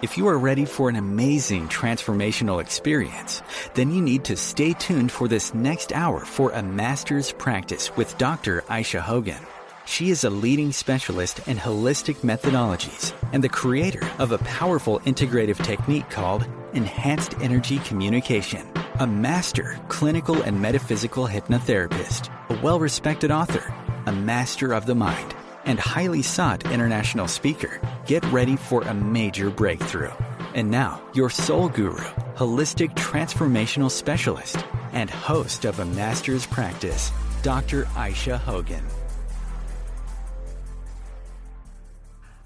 If you are ready for an amazing transformational experience, then you need to stay tuned for this next hour for a master's practice with Dr. Aisha Hogan. She is a leading specialist in holistic methodologies and the creator of a powerful integrative technique called Enhanced Energy Communication, a master clinical and metaphysical hypnotherapist, a well-respected author, a master of the mind, and highly sought international speaker. Get ready for a major breakthrough. And now, your soul guru, holistic transformational specialist, and host of a master's practice, Dr. Aisha Hogan.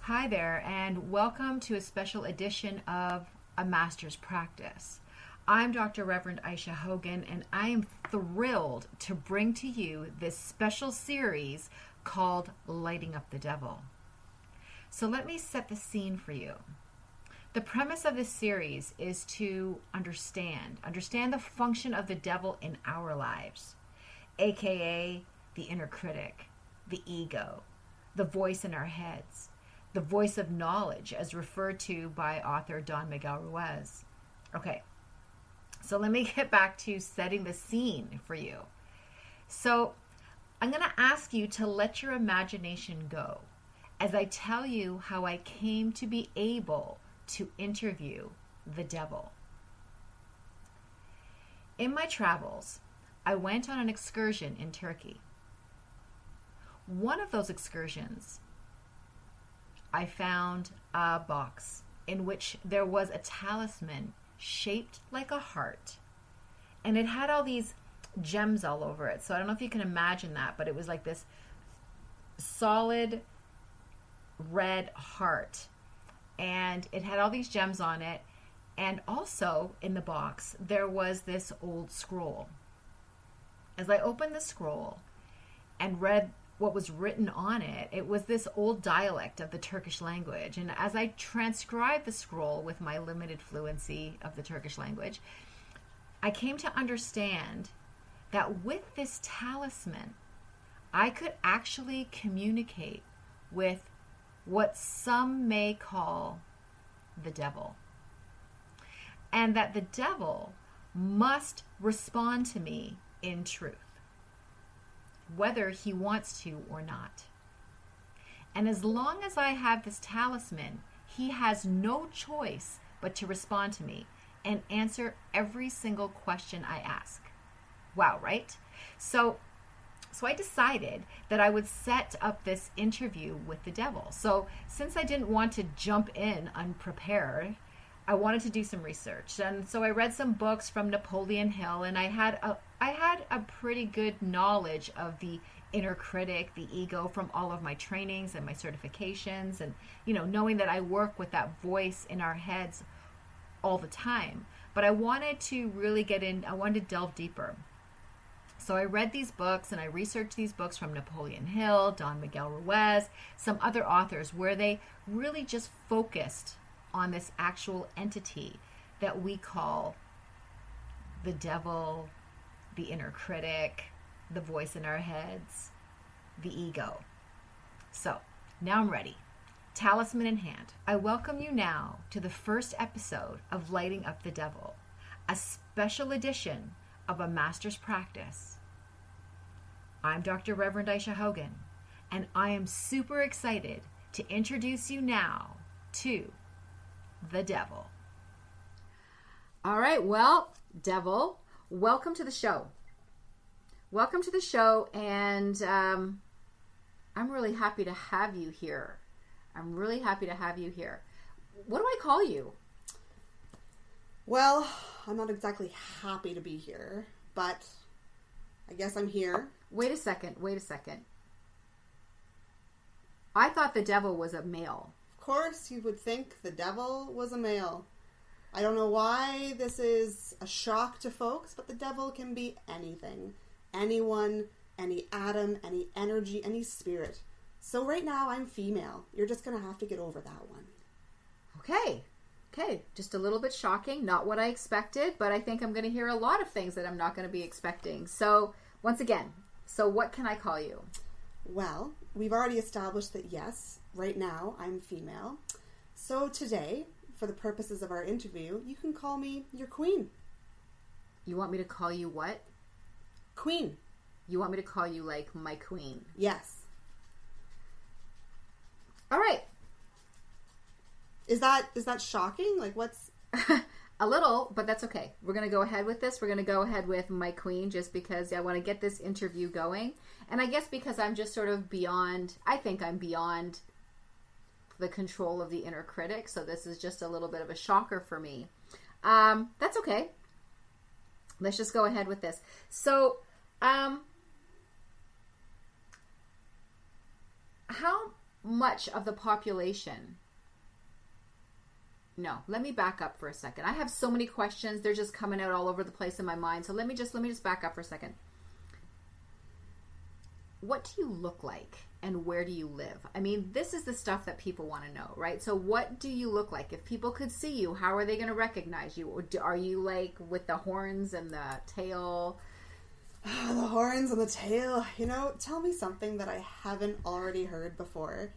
Hi there, and welcome to a special edition of A Master's Practice. I'm Dr. Reverend Aisha Hogan, and I am thrilled to bring to you this special series called Lighting Up the Devil. So let me set the scene for you. The premise of this series is to understand the function of the devil in our lives, aka the inner critic, the ego, the voice in our heads, the voice of knowledge as referred to by author Don Miguel Ruiz. Okay, so let me get back to setting the scene for you. So I'm going to ask you to let your imagination go as I tell you how I came to be able to interview the devil. In my travels, I went on an excursion in Turkey. One of those excursions, I found a box in which there was a talisman shaped like a heart, and it had all these gems all over it. So I don't know if you can imagine that, but it was like this solid red heart, and it had all these gems on it. And also in the box there was this old scroll. As I opened the scroll and read what was written on it, it was this old dialect of the Turkish language. And as I transcribed the scroll with my limited fluency of the Turkish language, I came to understand that with this talisman, I could actually communicate with what some may call the devil. And that the devil must respond to me in truth, whether he wants to or not. And as long as I have this talisman, he has no choice but to respond to me and answer every single question I ask. Wow, right? So I decided that I would set up this interview with the devil. So since I didn't want to jump in unprepared, I wanted to do some research. And so I read some books from Napoleon Hill, and I had a pretty good knowledge of the inner critic, the ego, from all of my trainings and my certifications, and knowing that I work with that voice in our heads all the time. But I wanted to really I wanted to delve deeper. So I read these books and I researched these books from Napoleon Hill, Don Miguel Ruiz, some other authors, where they really just focused on this actual entity that we call the devil, the inner critic, the voice in our heads, the ego. So now I'm ready. Talisman in hand. I welcome you now to the first episode of Lighting Up the Devil, a special edition of A Master's Practice. I'm Dr. Reverend Aisha Hogan, and I am super excited to introduce you now to the devil. All right, well, devil, welcome to the show. Welcome to the show, and I'm really happy to have you here. What do I call you? Well, I'm not exactly happy to be here, but I guess I'm here. Wait a second. I thought the devil was a male. Of course, you would think the devil was a male. I don't know why this is a shock to folks, but the devil can be anything. Anyone, any atom, any energy, any spirit. So right now, I'm female. You're just going to have to get over that one. Okay. Just a little bit shocking. Not what I expected, but I think I'm going to hear a lot of things that I'm not going to be expecting. So, once again, what can I call you? Well, we've already established that yes, right now I'm female. So today, for the purposes of our interview, you can call me your queen. You want me to call you what? Queen. You want me to call you like my queen? Yes. All right. Is that shocking? Like, what's... A little, but that's okay. We're going to go ahead with this. We're going to go ahead with my queen just because I want to get this interview going. And I guess because I'm just sort of beyond, I think I'm beyond the control of the inner critic. So this is just a little bit of a shocker for me. That's okay. Let's just go ahead with this. So, how much of the population... No, let me back up for a second. I have so many questions. They're just coming out all over the place in my mind. So let me just back up for a second. What do you look like and where do you live? I mean, this is the stuff that people want to know, right? So what do you look like? If people could see you, how are they going to recognize you? Or are you like with the horns and the tail? The horns and the tail. You know, tell me something that I haven't already heard before.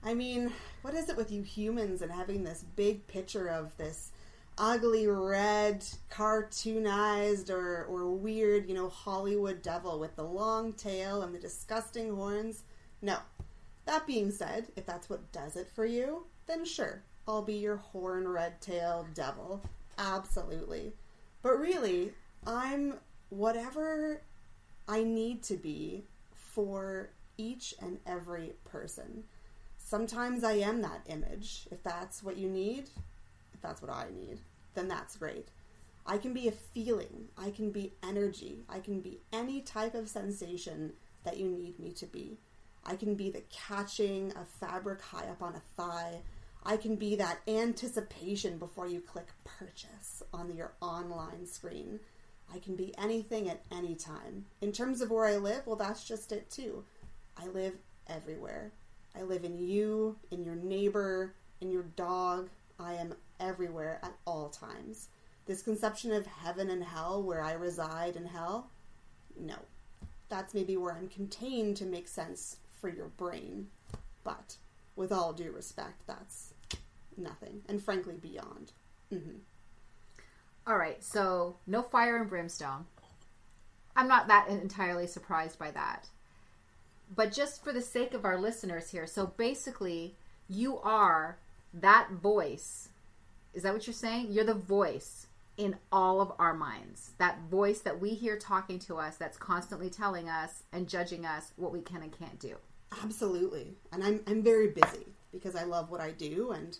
I mean, what is it with you humans and having this big picture of this ugly, red, cartoonized or weird, Hollywood devil with the long tail and the disgusting horns? No. That being said, if that's what does it for you, then sure, I'll be your horn, red tail devil. Absolutely. But really, I'm whatever I need to be for each and every person. Sometimes I am that image. If that's what you need, if that's what I need, then that's great. I can be a feeling. I can be energy. I can be any type of sensation that you need me to be. I can be the catching of fabric high up on a thigh. I can be that anticipation before you click purchase on your online screen. I can be anything at any time. In terms of where I live, well, that's just it too. I live everywhere. I live in you, in your neighbor, in your dog. I am everywhere at all times. This conception of heaven and hell, where I reside in hell, no. That's maybe where I'm contained to make sense for your brain. But with all due respect, that's nothing. And frankly, beyond. Mm-hmm. All right, so no fire and brimstone. I'm not that entirely surprised by that. But just for the sake of our listeners here, so basically, you are that voice. Is that what you're saying? You're the voice in all of our minds. That voice that we hear talking to us, that's constantly telling us and judging us what we can and can't do. Absolutely. And I'm very busy because I love what I do, and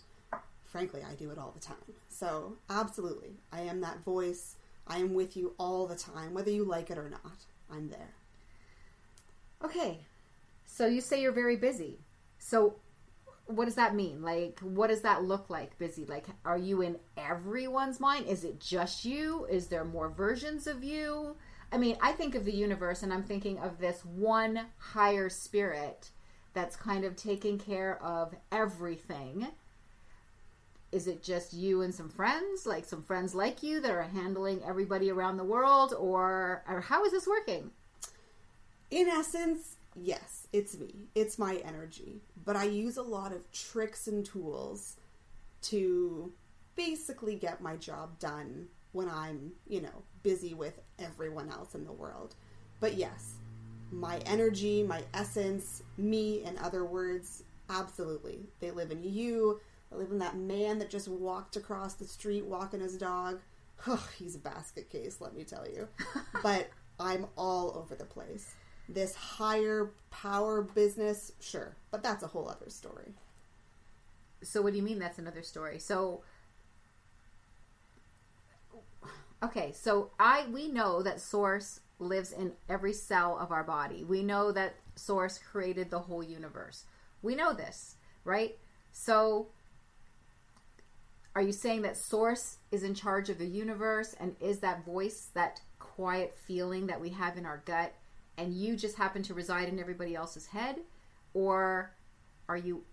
frankly, I do it all the time. So absolutely, I am that voice. I am with you all the time, whether you like it or not. I'm there. Okay. So you say you're very busy. So what does that mean? Like, what does that look like, busy? Like, are you in everyone's mind? Is it just you? Is there more versions of you? I mean, I think of the universe and I'm thinking of this one higher spirit that's kind of taking care of everything. Is it just you and some friends like you that are handling everybody around the world? Or how is this working? In essence, yes, it's me. It's my energy. But I use a lot of tricks and tools to basically get my job done when I'm, busy with everyone else in the world. But yes, my energy, my essence, me, in other words, absolutely. They live in you. They live in that man that just walked across the street walking his dog. He's a basket case, let me tell you. But I'm all over the place. This higher power business, sure, but that's a whole other story. So what do you mean that's another story? So, okay, so we know that Source lives in every cell of our body. We know that Source created the whole universe. We know this, right? So are you saying that Source is in charge of the universe and is that voice, that quiet feeling that we have in our gut, and you just happen to reside in everybody else's head? Or are you,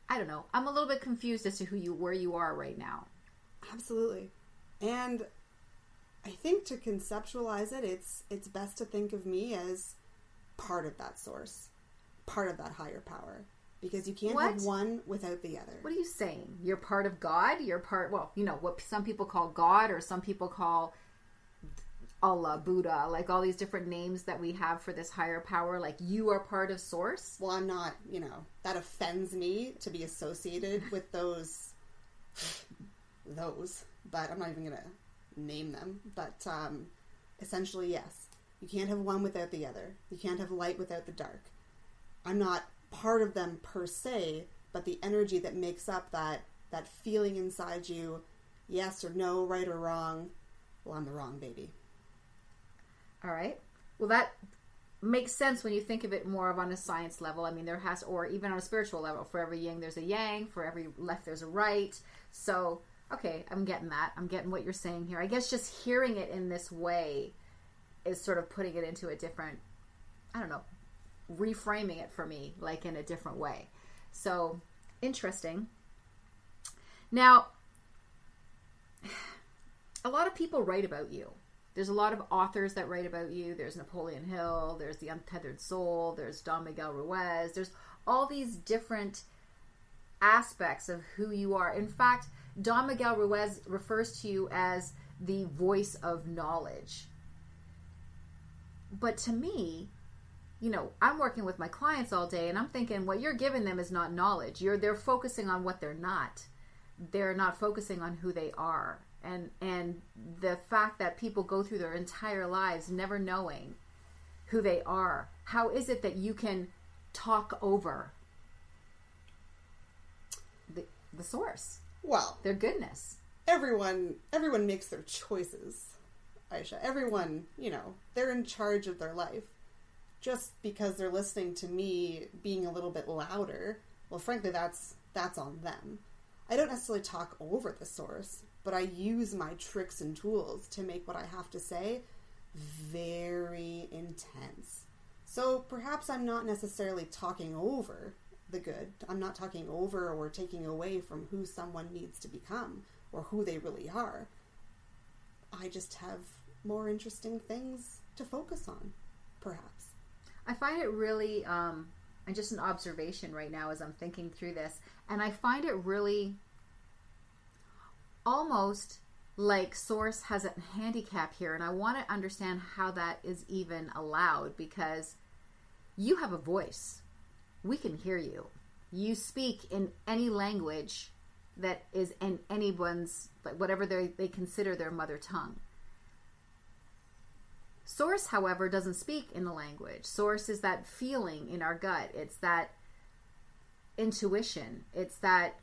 I don't know. I'm a little bit confused as to where you are right now. Absolutely. And I think to conceptualize it, it's best to think of me as part of that source, part of that higher power. because you can't What? have one without the other. What are you saying? You're part of God? You're part, well, you know, what some people call God, or some people call Allah, Buddha, like all these different names that we have for this higher power. Like, you are part of Source? Well, I'm not, you know, that offends me to be associated with those, but I'm not even going to name them. But essentially, yes. You can't have one without the other. You can't have light without the dark. I'm not part of them per se, but the energy that makes up that feeling inside you, yes or no, right or wrong, well, I'm the wrong baby. All right. Well, that makes sense when you think of it more of on a science level. I mean, there has, or even on a spiritual level, for every yin there's a yang, for every left there's a right. So, okay, I'm getting that. I'm getting what you're saying here. I guess just hearing it in this way is sort of putting it into a different, I don't know, reframing it for me, like in a different way. So, interesting. Now, a lot of people write about you. There's a lot of authors that write about you. There's Napoleon Hill, there's The Untethered Soul, there's Don Miguel Ruiz. There's all these different aspects of who you are. In fact, Don Miguel Ruiz refers to you as the voice of knowledge. But to me, you know, I'm working with my clients all day, and I'm thinking what you're giving them is not knowledge. They're focusing on what they're not. They're not focusing on who they are. And the fact that people go through their entire lives never knowing who they are. How is it that you can talk over the source? Well, their goodness. Everyone makes their choices, Aisha. Everyone, you know, they're in charge of their life. Just because they're listening to me being a little bit louder, well, frankly, that's on them. I don't necessarily talk over the source, but I use my tricks and tools to make what I have to say very intense. So perhaps I'm not necessarily talking over the good. I'm not talking over or taking away from who someone needs to become or who they really are. I just have more interesting things to focus on, perhaps. I find it really, and just an observation right now as I'm thinking through this, and I find it really almost like Source has a handicap here, and I want to understand how that is even allowed, because you have a voice. We can hear you. You speak in any language that is in anyone's, like whatever they consider their mother tongue. Source, however, doesn't speak in the language. Source is that feeling in our gut. It's that intuition. It's that,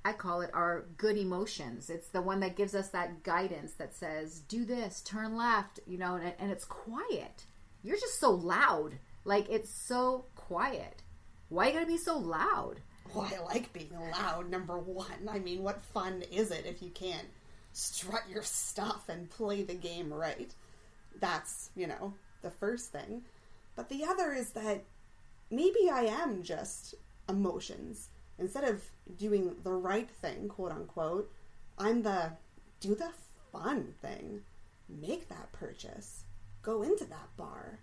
I call it our good emotions. It's the one that gives us that guidance that says, do this, turn left, you know, and it's quiet. You're just so loud. Like, it's so quiet. Why you gotta be so loud? Well, I like being loud, number one. I mean, what fun is it if you can't strut your stuff and play the game right? That's, you know, the first thing. But the other is that maybe I am just emotions. Instead of doing the right thing, quote unquote, I'm do the fun thing. Make that purchase. Go into that bar.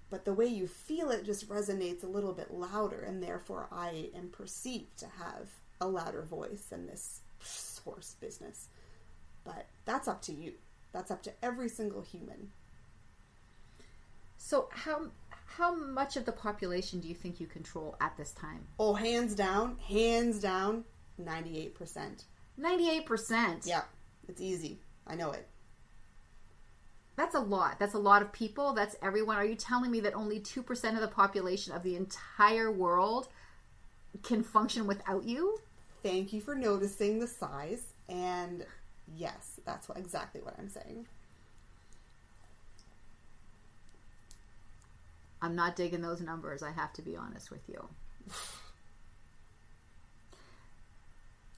But the way you feel it just resonates a little bit louder, and therefore I am perceived to have a louder voice in this Source business. But that's up to you. That's up to every single human. So how much of the population do you think you control at this time? Oh, hands down, 98%. 98%? Yeah, it's easy. I know it. That's a lot. That's a lot of people. That's everyone. Are you telling me that only 2% of the population of the entire world can function without you? Thank you for noticing the size. And yes, that's exactly what I'm saying. I'm not digging those numbers, I have to be honest with you.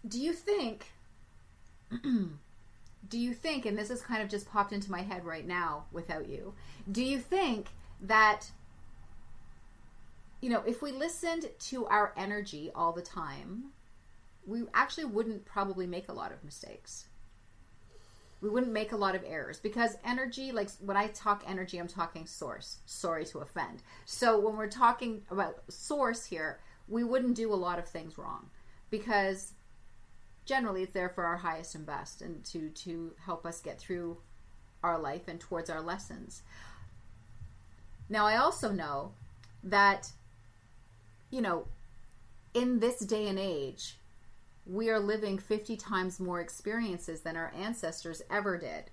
Do you think, and this has kind of just popped into my head right now without you, do you think that, you know, if we listened to our energy all the time, we actually wouldn't probably make a lot of mistakes? We wouldn't make a lot of errors because energy, like when I talk energy, I'm talking source. Sorry to offend. So when we're talking about source here, we wouldn't do a lot of things wrong because generally it's there for our highest and best and to help us get through our life and towards our lessons. Now, I also know that, you know, in this day and age, we are living 50 times more experiences than our ancestors ever did.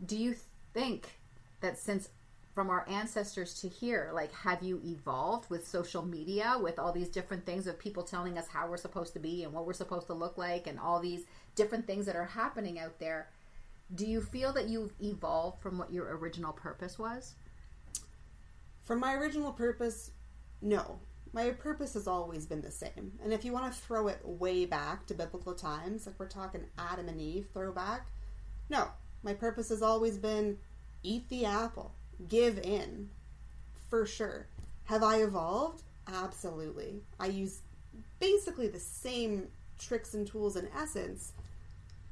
Do you think that since from our ancestors to here, like, have you evolved with social media, with all these different things of people telling us how we're supposed to be and what we're supposed to look like and all these different things that are happening out there? Do you feel that you've evolved from what your original purpose was? From my original purpose, no. My purpose has always been the same. And if you want to throw it way back to biblical times, like we're talking Adam and Eve throwback, no. My purpose has always been eat the apple, give in, for sure. Have I evolved? Absolutely. I use basically the same tricks and tools in essence,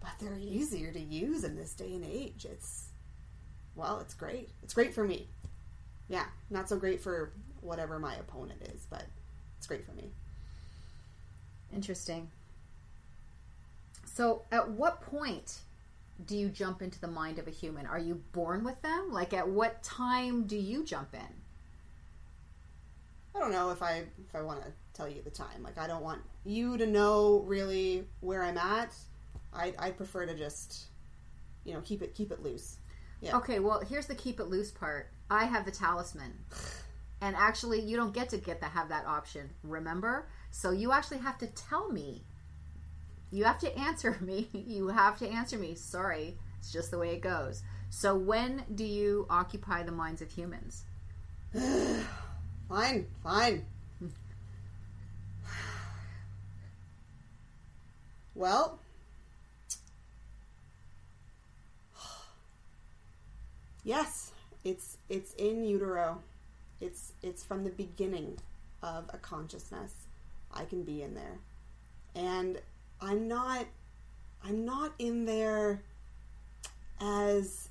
but they're easier to use in this day and age. It's great. It's great for me. Yeah, not so great for whatever my opponent is, but it's great for me. Interesting. So at what point do you jump into the mind of a human? Are you born with them? Like, at what time do you jump in? I don't know if I want to tell you the time. Like, I don't want you to know really where I'm at. I prefer to just, keep it loose. Yeah. Okay, well, here's the keep it loose part. I have the talisman. And actually, you don't get to have that option, remember? So you actually have to tell me. You have to answer me. You have to answer me. Sorry, it's just the way it goes. So when do you occupy the minds of humans? Fine. Well, yes, it's in utero. It's from the beginning of a consciousness. I can be in there. And I'm not in there as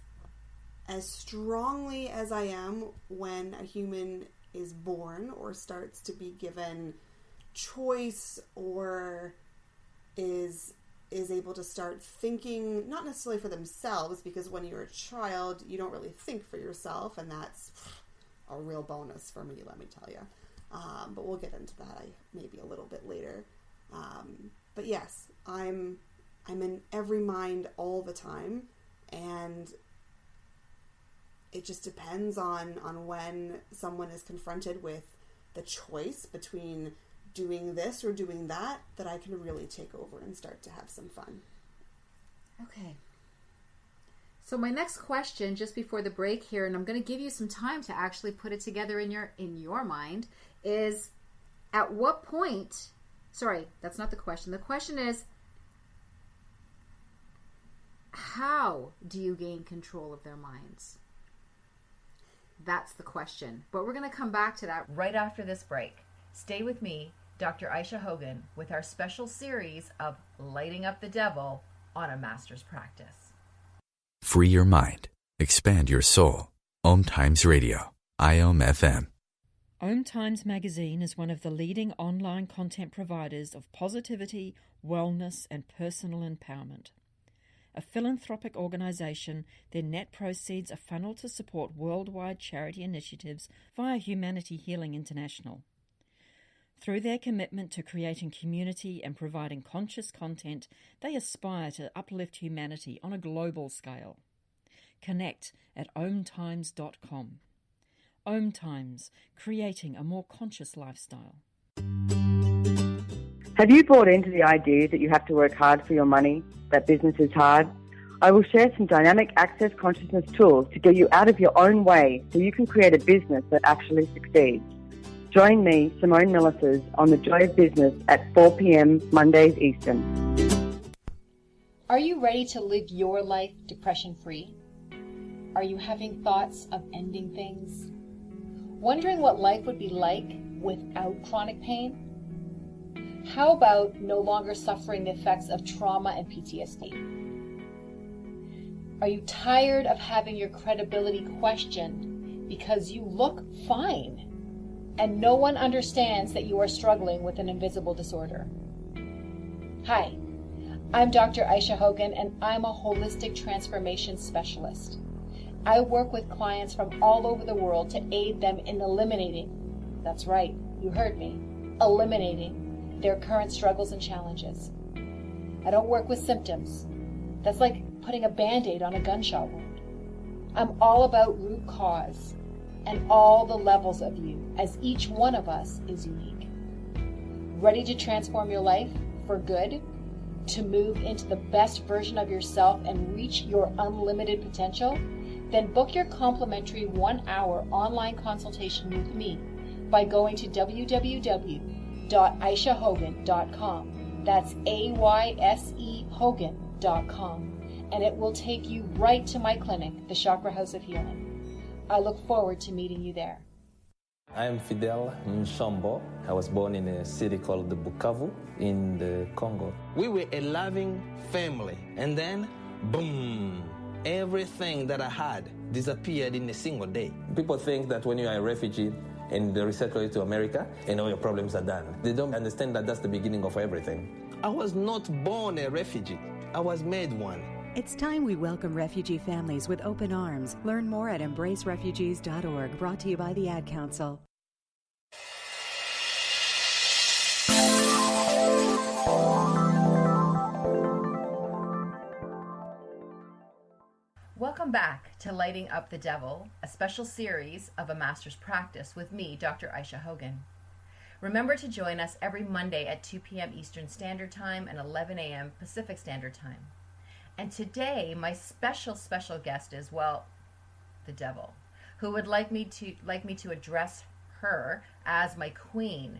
strongly as I am when a human is born or starts to be given choice or is able to start thinking, not necessarily for themselves, because when you're a child, you don't really think for yourself, and that's a real bonus for me, let me tell you. But we'll get into that maybe a little bit later. But yes, I'm in every mind all the time, and it just depends on when someone is confronted with the choice between doing this or doing that I can really take over and start to have some fun. Okay. So my next question, just before the break here, and I'm going to give you some time to actually put it together in your mind, is at what point... Sorry, that's not the question. The question is, how do you gain control of their minds? That's the question. But we're going to come back to that right after this break. Stay with me, Dr. Aisha Hogan, with our special series of Lighting Up the Devil on a Master's Practice. Free your mind. Expand your soul. OMTimes Radio. IOM FM. OMTimes magazine is one of the leading online content providers of positivity, wellness, and personal empowerment. A philanthropic organisation, their net proceeds are funneled to support worldwide charity initiatives via Humanity Healing International. Through their commitment to creating community and providing conscious content, they aspire to uplift humanity on a global scale. Connect at omtimes.com. OMTimes, creating a more conscious lifestyle. Have you bought into the idea that you have to work hard for your money, that business is hard? I will share some dynamic access consciousness tools to get you out of your own way so you can create a business that actually succeeds. Join me, Simone Millisers, on The Joy of Business at 4 p.m. Mondays Eastern. Are you ready to live your life depression-free? Are you having thoughts of ending things? Wondering what life would be like without chronic pain? How about no longer suffering the effects of trauma and PTSD? Are you tired of having your credibility questioned because you look fine and no one understands that you are struggling with an invisible disorder? Hi, I'm Dr. Aisha Hogan, and I'm a holistic transformation specialist. I work with clients from all over the world to aid them in eliminating, that's right, you heard me, eliminating their current struggles and challenges. I don't work with symptoms. That's like putting a Band-Aid on a gunshot wound. I'm all about root cause and all the levels of you, as each one of us is unique. Ready to transform your life for good? To move into the best version of yourself and reach your unlimited potential? Then book your complimentary 1-hour online consultation with me by going to www.aishahogan.com. That's AYSE Hogan.com. And it will take you right to my clinic, the Chakra House of Healing. I look forward to meeting you there. I am Fidel Nshombo. I was born in a city called Bukavu in the Congo. We were a loving family, and then, boom, everything that I had disappeared in a single day. People think that when you are a refugee and they resettle you to America, and all your problems are done. They don't understand that that's the beginning of everything. I was not born a refugee. I was made one. It's time we welcome refugee families with open arms. Learn more at embracerefugees.org, brought to you by the Ad Council. Welcome back to Lighting Up the Devil, a special series of a master's practice with me, Dr. Aisha Hogan. Remember to join us every Monday at 2 p.m. Eastern Standard Time and 11 a.m. Pacific Standard Time. And today, my special guest is, well, the devil, who would like me to address her as my queen.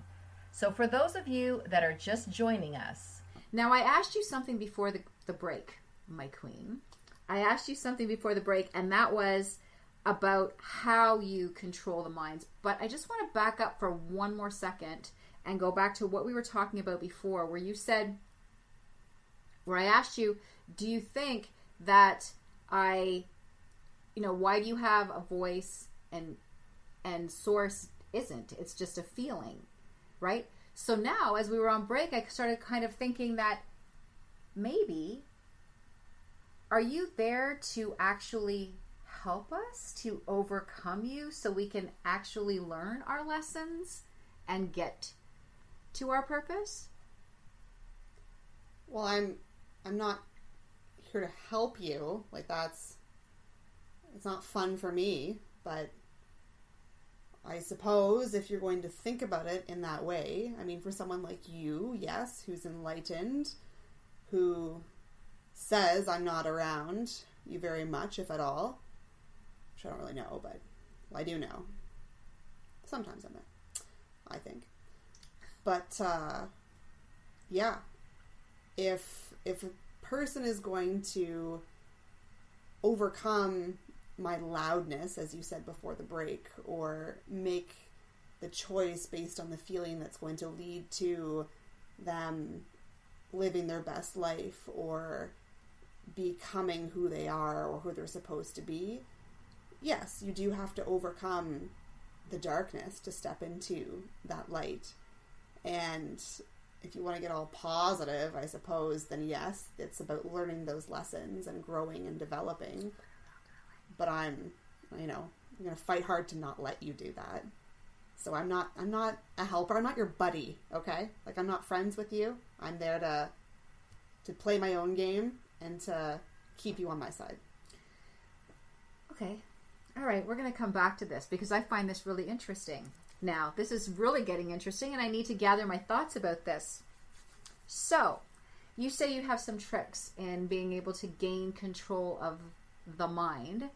So for those of you that are just joining us, now I asked you something before the break, my queen. I asked you something before the break, and that was about how you control the minds. But I just want to back up for one more second and go back to what we were talking about before, where I asked you, do you think that why do you have a voice and source isn't? It's just a feeling, right? So now, as we were on break, I started kind of thinking that maybe, are you there to actually help us to overcome you so we can actually learn our lessons and get to our purpose? Well, I'm not here to help you. Like, it's not fun for me, but I suppose if you're going to think about it in that way, I mean, for someone like you, yes, who's enlightened, who says I'm not around you very much, if at all, which I don't really know, but I do know. Sometimes I'm there, I think. But, yeah, if a person is going to overcome my loudness, as you said before the break, or make the choice based on the feeling that's going to lead to them living their best life or becoming who they are or who they're supposed to be, yes, you do have to overcome the darkness to step into that light. And if you want to get all positive, I suppose, then yes, it's about learning those lessons and growing and developing. But I'm going to fight hard to not let you do that. So I'm not a helper. I'm not your buddy, okay? Like, I'm not friends with you. I'm there to play my own game and to keep you on my side. Okay. All right, we're going to come back to this because I find this really interesting. Now, this is really getting interesting, and I need to gather my thoughts about this. So, you say you have some tricks in being able to gain control of the mind,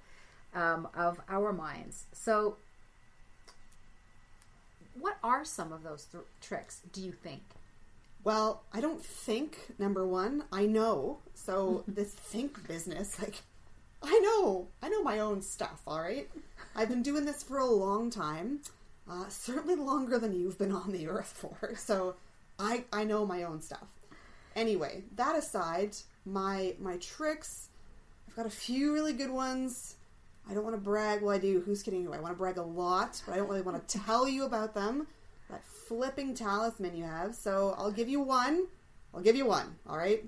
of our minds. So, what are some of those tricks, do you think? Well, I don't think, number one, I know. So, this think business, like, I know my own stuff, all right? I've been doing this for a long time. Certainly longer than you've been on the earth for. So I know my own stuff. Anyway, that aside, my tricks I've got a few really good ones. I don't want to brag. Well, I do. Who's kidding you? I want to brag a lot, but I don't really want to tell you about them. That flipping talisman you have. So I'll give you one. All right?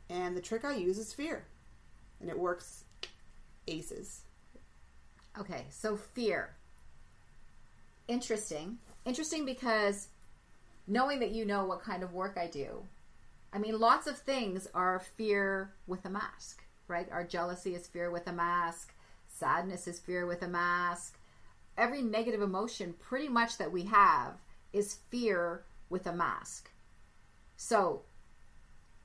And the trick I use is fear. And it works aces. Okay, so fear. Interesting. Interesting because knowing that you know what kind of work I do, I mean, lots of things are fear with a mask, right? Our jealousy is fear with a mask. Sadness is fear with a mask. Every negative emotion pretty much that we have is fear with a mask. So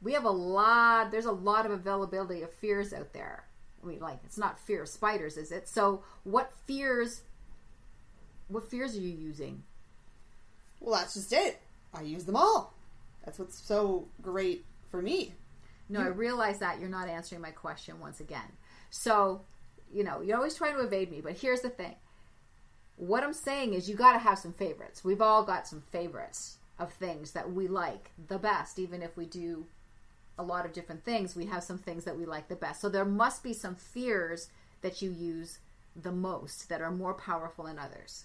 we have there's a lot of availability of fears out there. I mean, like, it's not fear of spiders, is it? So what fears are you using? Well, that's just it. I use them all. That's what's so great for me. No, I realize that you're not answering my question once again. So, you know, you're always trying to evade me, but here's the thing. What I'm saying is you got to have some favorites. We've all got some favorites of things that we like the best. Even if we do a lot of different things, we have some things that we like the best. So there must be some fears that you use the most that are more powerful than others.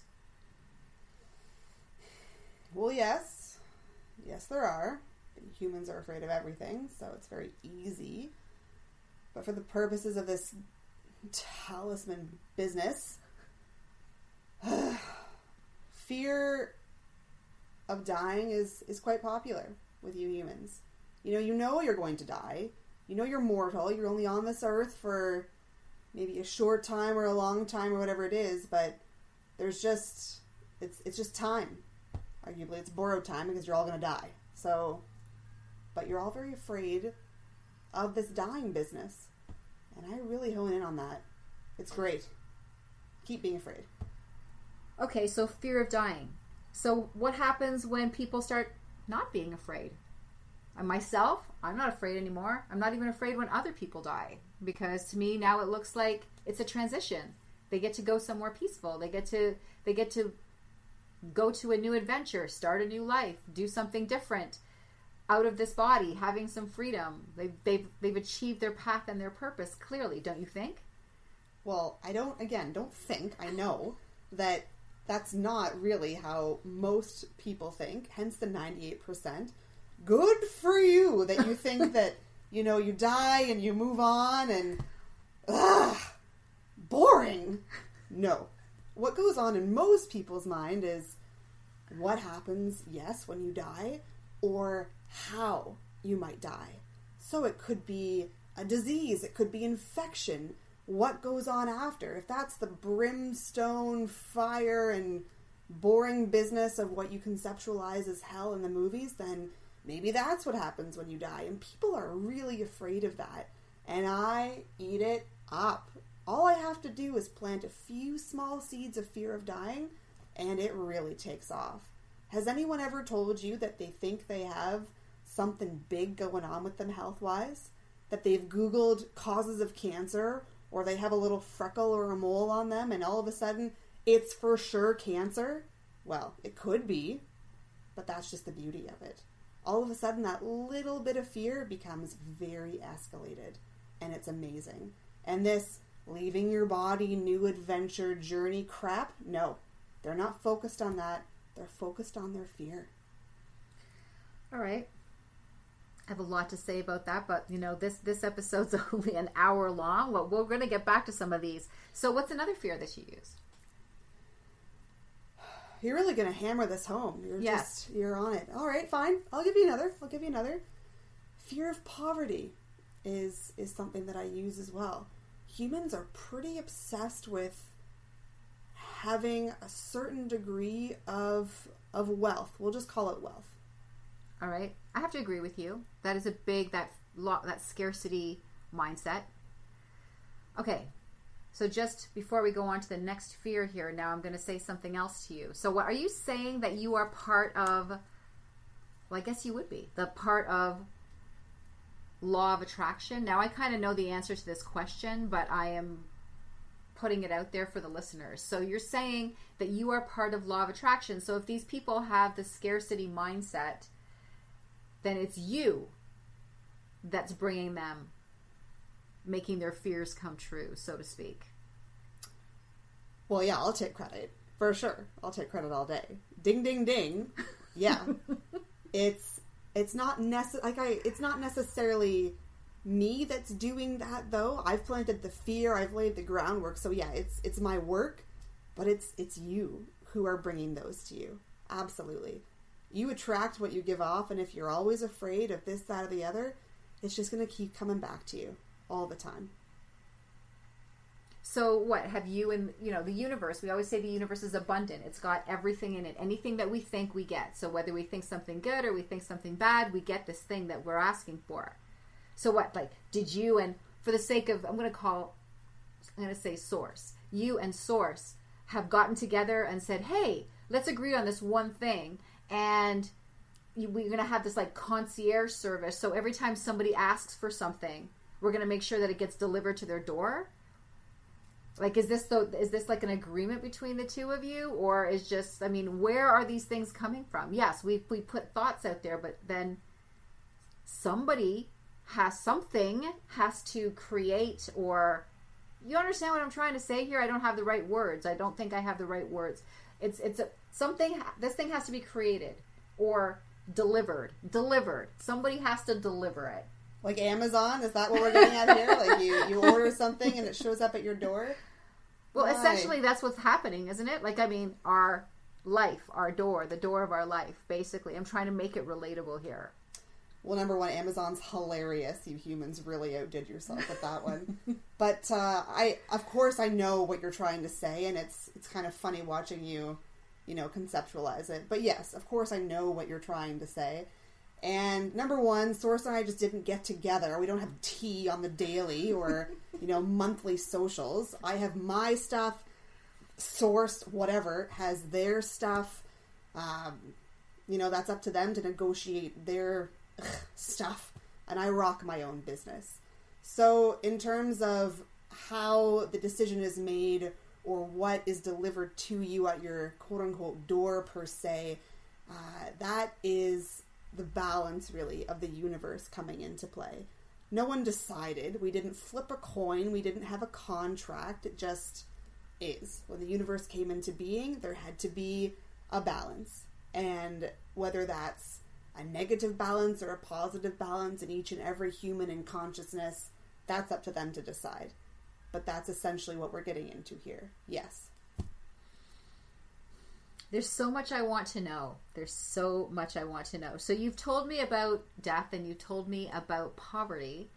Well, yes. Yes, there are. Humans are afraid of everything, so it's very easy. But for the purposes of this talisman business, fear of dying is quite popular with you humans. You know you're going to die. You know you're mortal. You're only on this earth for maybe a short time or a long time or whatever it is, but there's just, it's just time. Arguably, it's borrowed time because you're all going to die. So, but you're all very afraid of this dying business. And I really hone in on that. It's great. Keep being afraid. Okay, so fear of dying. So what happens when people start not being afraid? And myself, I'm not afraid anymore. I'm not even afraid when other people die. Because to me, now it looks like it's a transition. They get to go somewhere peaceful. They get to go to a new adventure, start a new life, do something different out of this body, having some freedom. They've achieved their path and their purpose clearly, don't you think? Well, I don't think. I know that that's not really how most people think, hence the 98%. Good for you that you think that, you die and you move on and, boring. No. What goes on in most people's mind is what happens, yes, when you die, or how you might die. So it could be a disease, it could be infection, what goes on after. If that's the brimstone, fire, and boring business of what you conceptualize as hell in the movies, then maybe that's what happens when you die. And people are really afraid of that. And I eat it up. All I have to do is plant a few small seeds of fear of dying, and it really takes off. Has anyone ever told you that they think they have something big going on with them health-wise? That they've Googled causes of cancer, or they have a little freckle or a mole on them, and all of a sudden, it's for sure cancer? Well, it could be, but that's just the beauty of it. All of a sudden, that little bit of fear becomes very escalated, and it's amazing. And this leaving your body, new adventure, journey crap, no. They're not focused on that. They're focused on their fear. All right. I have a lot to say about that, but this episode's only an hour long. Well, we're going to get back to some of these. So what's another fear that you use? You're really going to hammer this home. You're on it. All right, fine. I'll give you another. Fear of poverty is something that I use as well. Humans are pretty obsessed with having a certain degree of wealth. We'll just call it wealth. All right. I have to agree with you. That is a big, that scarcity mindset. Okay. So just before we go on to the next fear here, now I'm going to say something else to you. So what are you saying that you are part of, well, I guess you would be, the part of law of attraction? Now I kind of know the answer to this question, but I am putting it out there for the listeners. So you're saying that you are part of law of attraction. So if these people have the scarcity mindset, then it's you that's bringing them making their fears come true, so to speak? Well, yeah, I'll take credit. For sure. I'll take credit all day. Ding, ding, ding. Yeah. It's not it's not necessarily me that's doing that, though. I've planted the fear. I've laid the groundwork. So yeah, it's my work, but it's you who are bringing those to you. Absolutely. You attract what you give off, and if you're always afraid of this, that, or the other, it's just going to keep coming back to you all the time. So what have you in, the universe, we always say the universe is abundant. It's got everything in it. Anything that we think, we get. So whether we think something good or we think something bad, we get this thing that we're asking for. So what, did you, and for the sake of, I'm going to say Source, you and Source have gotten together and said, hey, let's agree on this one thing, and we're going to have this concierge service. So every time somebody asks for something, we're going to make sure that it gets delivered to their door. Is this an agreement between the two of you, or is just, where are these things coming from? Yes, we put thoughts out there, but then somebody has to create, or you understand what I'm trying to say here? I don't have the right words. I don't think I have the right words. This thing has to be created or delivered. Somebody has to deliver it. Like Amazon? Is that what we're getting at here? You order something and it shows up at your door? Well, essentially that's what's happening, isn't it? Our life, our door, the door of our life, basically. I'm trying to make it relatable here. Well, number one, Amazon's hilarious. You humans really outdid yourself with that one. But of course I know what you're trying to say, and it's kind of funny watching you, conceptualize it. But yes, of course I know what you're trying to say. And number one, Source and I just didn't get together. We don't have tea on the daily or, monthly socials. I have my stuff. Source, whatever, has their stuff. That's up to them to negotiate their stuff. And I rock my own business. So in terms of how the decision is made or what is delivered to you at your quote-unquote door per se, that is the balance, really, of the universe coming into play. No one decided. We didn't flip a coin. We didn't have a contract. It just is. When the universe came into being, there had to be a balance. And whether that's a negative balance or a positive balance in each and every human in consciousness, that's up to them to decide. But that's essentially what we're getting into here. Yes. There's so much I want to know. So you've told me about death and you told me about poverty.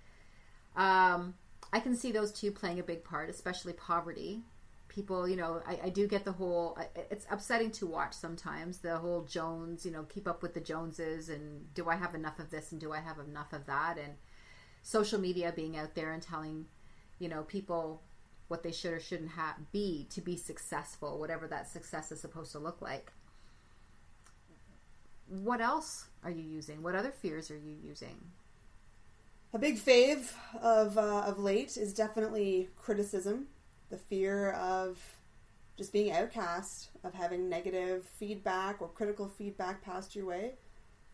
I can see those two playing a big part, especially poverty. People, I do get the whole, it's upsetting to watch sometimes, the whole Jones, keep up with the Joneses, and do I have enough of this and do I have enough of that? And social media being out there and telling, people what they should or shouldn't be to be successful, whatever that success is supposed to look like. What else are you using? What other fears are you using? A big fave of late is definitely criticism. The fear of just being outcast, of having negative feedback or critical feedback passed your way.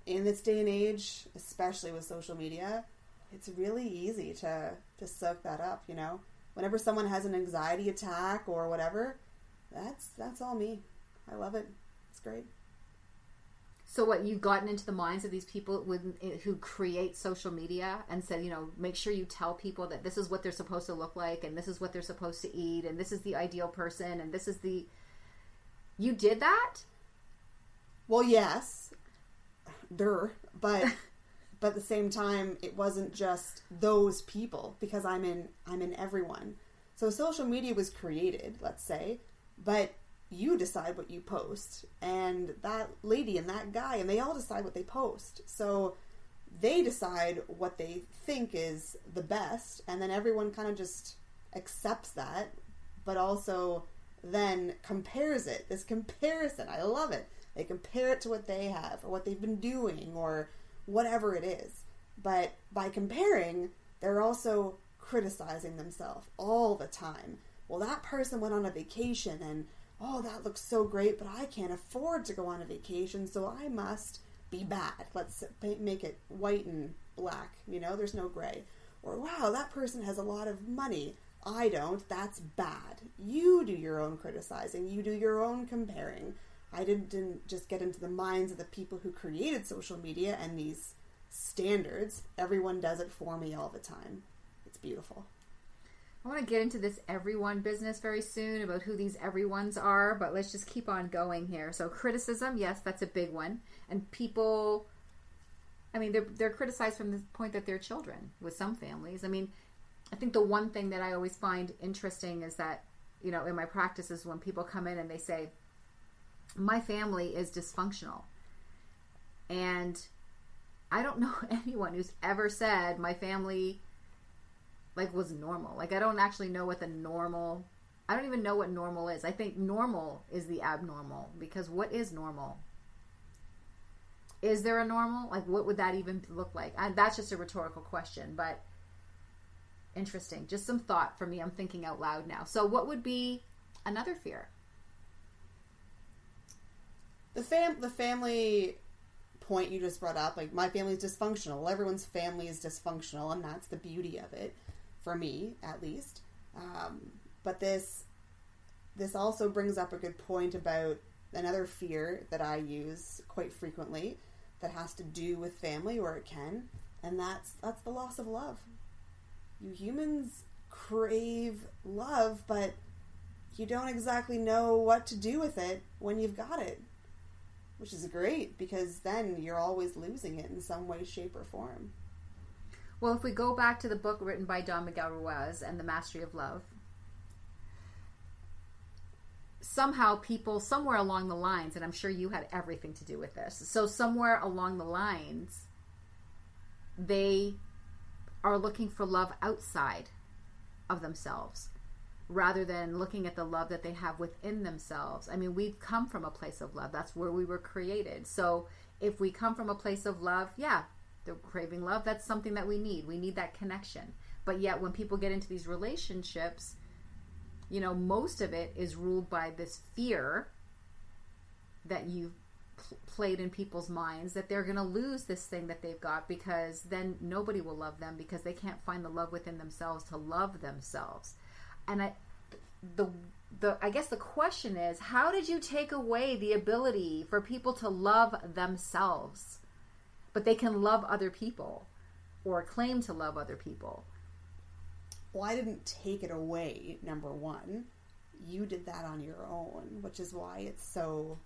In this day and age, especially with social media, it's really easy to soak that up, Whenever someone has an anxiety attack or whatever, that's all me. I love it. It's great. So what, you've gotten into the minds of these people who create social media and said, make sure you tell people that this is what they're supposed to look like and this is what they're supposed to eat and this is the ideal person and this is you did that? Well, yes. But at the same time, it wasn't just those people, because I'm in everyone. So social media was created, let's say, but you decide what you post, and that lady and that guy, and they all decide what they post. So they decide what they think is the best, and then everyone kind of just accepts that, but also then compares it. This comparison, I love it. They compare it to what they have, or what they've been doing, or whatever it is. But by comparing, they're also criticizing themselves all the time. Well, that person went on a vacation and, oh, that looks so great, but I can't afford to go on a vacation, so I must be bad. Let's make it white and black, there's no gray. Or, wow, that person has a lot of money. I don't. That's bad. You do your own criticizing. You do your own comparing. I didn't just get into the minds of the people who created social media and these standards. Everyone does it for me all the time. It's beautiful. I want to get into this everyone business very soon about who these everyones are, but let's just keep on going here. So criticism, yes, that's a big one. And people, I mean, they're criticized from the point that they're children with some families. I mean, I think the one thing that I always find interesting is that, you know, in my practices when people come in and they say, my family is dysfunctional. And I don't know anyone who's ever said my family was normal. I don't actually know what I don't even know what normal is. I think normal is the abnormal, because what is normal? Is there a normal? What would that even look like? That's just a rhetorical question, but interesting. Just some thought for me. I'm thinking out loud now. So what would be another fear? The family point you just brought up, my family is dysfunctional. Well, everyone's family is dysfunctional, and that's the beauty of it. For me, at least. But this also brings up a good point about another fear that I use quite frequently that has to do with family, or it can, and that's the loss of love. You humans crave love, but you don't exactly know what to do with it when you've got it, which is great, because then you're always losing it in some way, shape, or form. Well, if we go back to the book written by Don Miguel Ruiz and The Mastery of Love, somehow people, somewhere along the lines, and I'm sure you had everything to do with this, so somewhere along the lines, they are looking for love outside of themselves rather than looking at the love that they have within themselves. I mean, we've come from a place of love. That's where we were created. So if we come from a place of love, yeah, they're craving love. That's something that we need. We need that connection. But yet when people get into these relationships, you know, most of it is ruled by this fear that you've played in people's minds that they're going to lose this thing that they've got, because then nobody will love them because they can't find the love within themselves to love themselves. And I guess the question is, how did you take away the ability for people to love themselves? But they can love other people or claim to love other people. Well, I didn't take it away, number one. You did that on your own, which is why it's so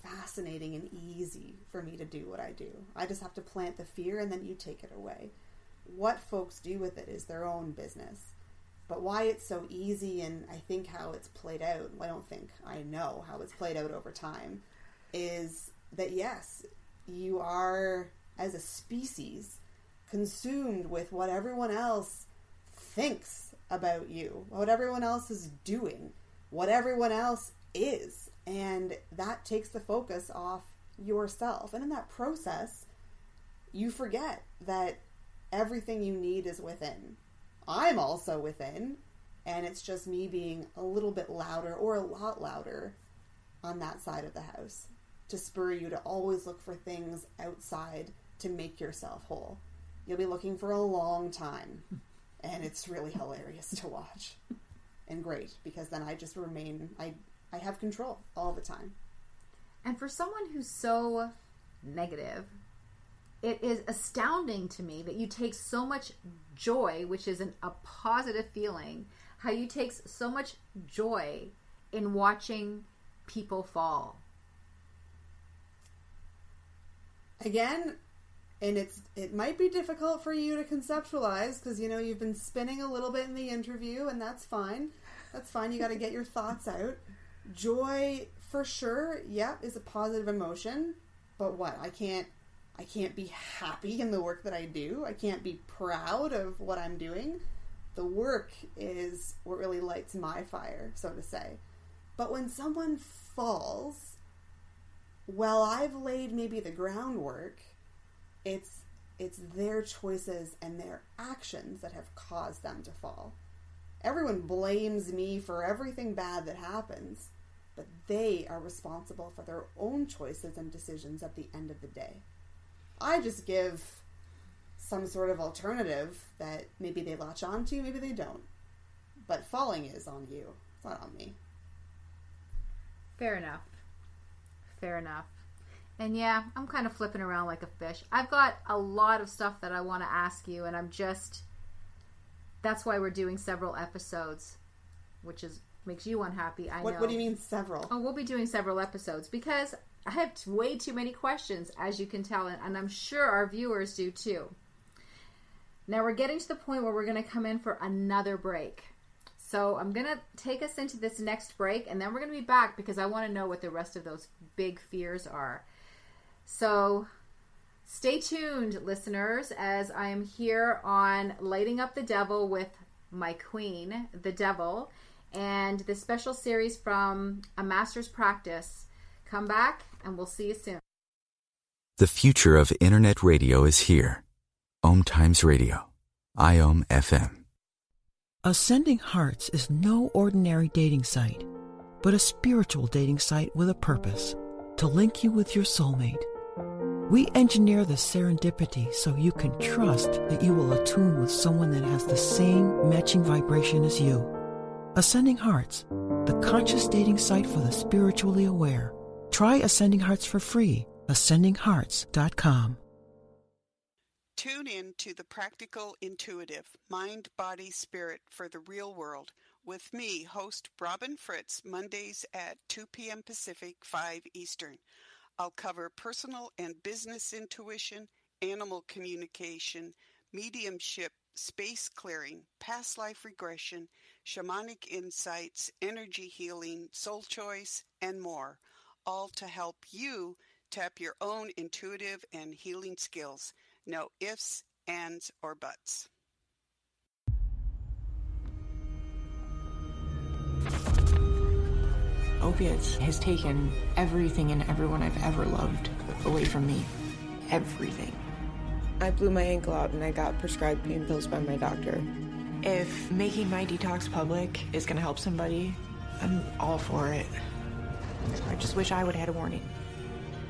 fascinating and easy for me to do what I do. I just have to plant the fear and then you take it away. What folks do with it is their own business. But why it's so easy, and I think how it's played out, well, I know how it's played out over time, is that yes, you are, as a species, consumed with what everyone else thinks about you, what everyone else is doing, what everyone else is. And that takes the focus off yourself. And in that process, you forget that everything you need is within. I'm also within, and it's just me being a little bit louder or a lot louder on that side of the house, to spur you to always look for things outside to make yourself whole. You'll be looking for a long time, and it's really hilarious to watch. And great, because then I just remain, I have control all the time. And for someone who's so negative, it is astounding to me that you take so much joy, which is a positive feeling, how you take so much joy in watching people fall. Again, and it might be difficult for you to conceptualize because, you know, you've been spinning a little bit in the interview, and that's fine. That's fine. You got to get your thoughts out. Joy, for sure, yeah, is a positive emotion. But what? I can't be happy in the work that I do. I can't be proud of what I'm doing. The work is what really lights my fire, so to say. But when someone falls, well, I've laid maybe the groundwork. It's their choices and their actions that have caused them to fall. Everyone blames me for everything bad that happens, but they are responsible for their own choices and decisions at the end of the day. I just give some sort of alternative that maybe they latch on to, maybe they don't. But falling is on you. It's not on me. Fair enough. Fair enough. And yeah, I'm kind of flipping around like a fish. I've got a lot of stuff that I want to ask you, and that's why we're doing several episodes, which makes you unhappy, I know. What do you mean several? Oh, we'll be doing several episodes because I have way too many questions, as you can tell, and I'm sure our viewers do too. Now we're getting to the point where we're going to come in for another break. So I'm going to take us into this next break, and then we're going to be back because I want to know what the rest of those big fears are. So stay tuned, listeners, as I am here on Lighting Up the Devil with my queen, the devil, and this special series from A Master's Practice. Come back, and we'll see you soon. The future of Internet radio is here. OMTimes Radio. IOM FM. Ascending Hearts is no ordinary dating site, but a spiritual dating site with a purpose, to link you with your soulmate. We engineer the serendipity so you can trust that you will attune with someone that has the same matching vibration as you. Ascending Hearts, the conscious dating site for the spiritually aware. Try Ascending Hearts for free. AscendingHearts.com. Tune in to The Practical Intuitive, Mind, Body, Spirit for the Real World with me, host Robin Fritz, Mondays at 2 p.m. Pacific, 5 Eastern. I'll cover personal and business intuition, animal communication, mediumship, space clearing, past life regression, shamanic insights, energy healing, soul choice, and more, all to help you tap your own intuitive and healing skills. No ifs, ands, or buts. Opiates has taken everything and everyone I've ever loved away from me. Everything. I blew my ankle out and I got prescribed pain pills by my doctor. If making my detox public is going to help somebody, I'm all for it. I just wish I would have had a warning.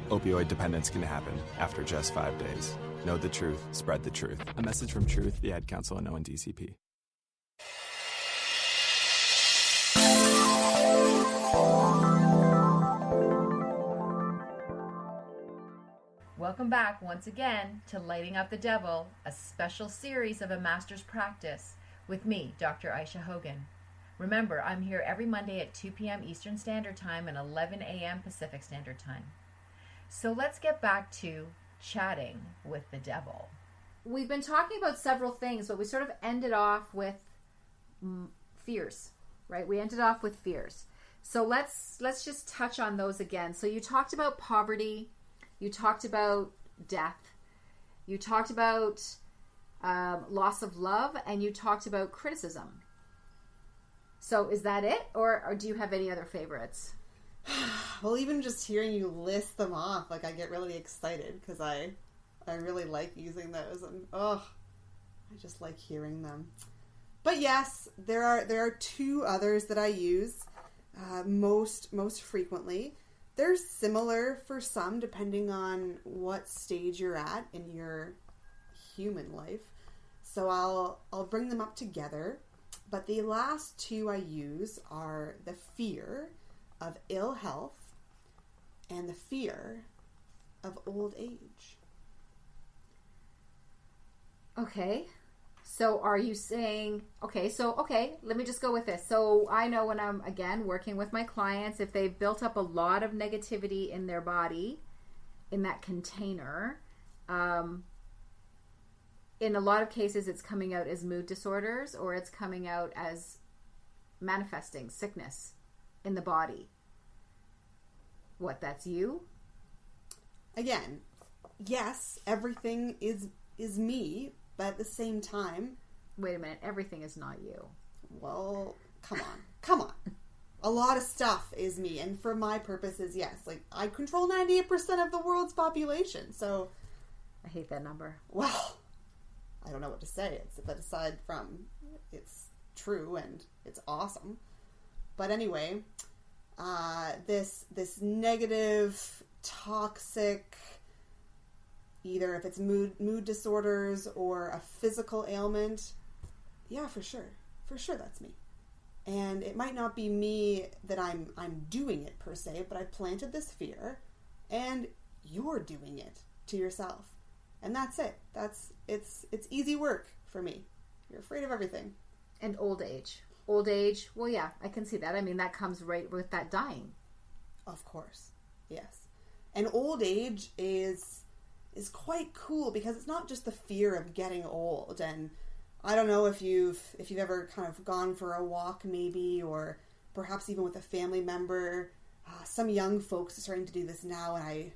Opioid dependence can happen after just 5 days. Know the truth, spread the truth. A message from Truth, the Ad Council, and ONDCP. Welcome back once again to Lighting Up the Devil, a special series of A Master's Practice with me, Dr. Aisha Hogan. Remember, I'm here every Monday at 2 p.m. Eastern Standard Time and 11 a.m. Pacific Standard Time. So let's get back to chatting with the devil. We've been talking about several things, but we sort of ended off with fears, right? We ended off with fears. So let's just touch on those again. So you talked about poverty, you talked about death, you talked about loss of love, and you talked about criticism. So is that it, or do you have any other favorites? Well, even just hearing you list them off, like, I get really excited because I really like using those, and I just like hearing them. But yes, there are two others that I use most frequently. They're similar for some, depending on what stage you're at in your human life. So I'll bring them up together. But the last two I use are the fear of ill health and the fear of old age. Okay. So are you saying, let me just go with this. So I know when I'm, again, working with my clients, if they've built up a lot of negativity in their body, in that container, in a lot of cases it's coming out as mood disorders, or it's coming out as manifesting sickness in the body. What, that's you? Again, yes, everything is me, but at the same time... Wait a minute, everything is not you. Well, come on. A lot of stuff is me, and for my purposes, yes. Like, I control 98% of the world's population, so... I hate that number. Well, I don't know what to say. But aside from it's true and it's awesome. But anyway, this negative, toxic either if it's mood disorders or a physical ailment, yeah, for sure that's me. And it might not be me that I'm doing it per se, but I planted this fear, and you're doing it to yourself. And that's it. It's easy work for me. You're afraid of everything. And old age. Old age, well, yeah, I can see that. I mean, that comes right with that dying. Of course, yes. And old age is quite cool because it's not just the fear of getting old. And I don't know if you've ever kind of gone for a walk maybe, or perhaps even with a family member. Some young folks are starting to do this now, and I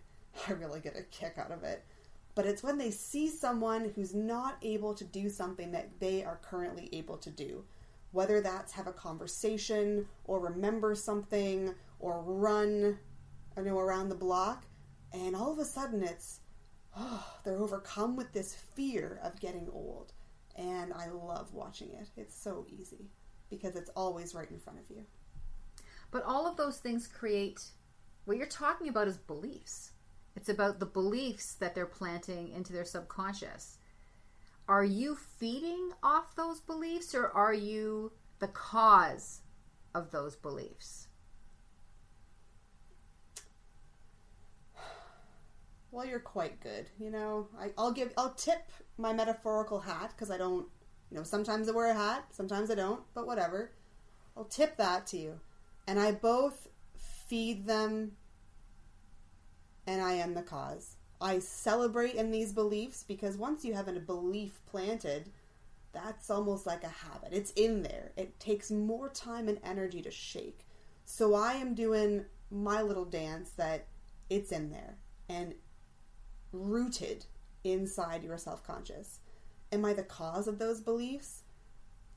really get a kick out of it. But it's when they see someone who's not able to do something that they are currently able to do. Whether that's have a conversation or remember something or run, around the block. And all of a sudden they're overcome with this fear of getting old. And I love watching it. It's so easy because it's always right in front of you. But all of those things create, what you're talking about is beliefs. It's about the beliefs that they're planting into their subconscious. Are you feeding off those beliefs, or are you the cause of those beliefs? Well, you're quite good. I'll tip my metaphorical hat because I don't, sometimes I wear a hat, sometimes I don't, but whatever. I'll tip that to you. And I both feed them and I am the cause. I celebrate in these beliefs because once you have a belief planted, that's almost like a habit. It's in there. It takes more time and energy to shake. So I am doing my little dance that it's in there and rooted inside your self-conscious. Am I the cause of those beliefs?